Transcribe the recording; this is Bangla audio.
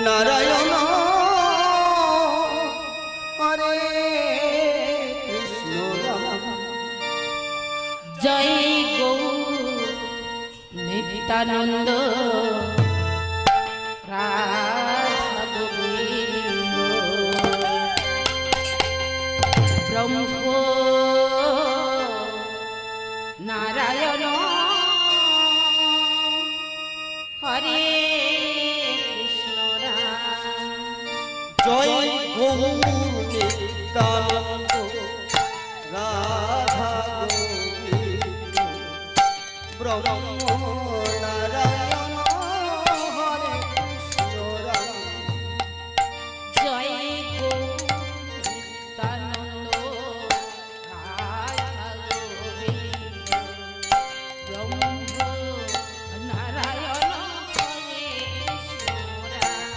নারায়ণ হরে কৃষ্ণ রাম জয় গৌর নিত্যানন্দ রাধা গোবিন্দ ব্রহ্ম নারায়ণ হরে কৃষ্ণ রাম জয় গৌর নিত্যানন্দ রাধা গোবিন্দ ব্রহ্ম নারায়ণ হরে কৃষ্ণ রাম জয় গৌর নিত্যানন্দ রাধা গোবিন্দ ব্রহ্ম নারায়ণ হরে কৃষ্ণ রাম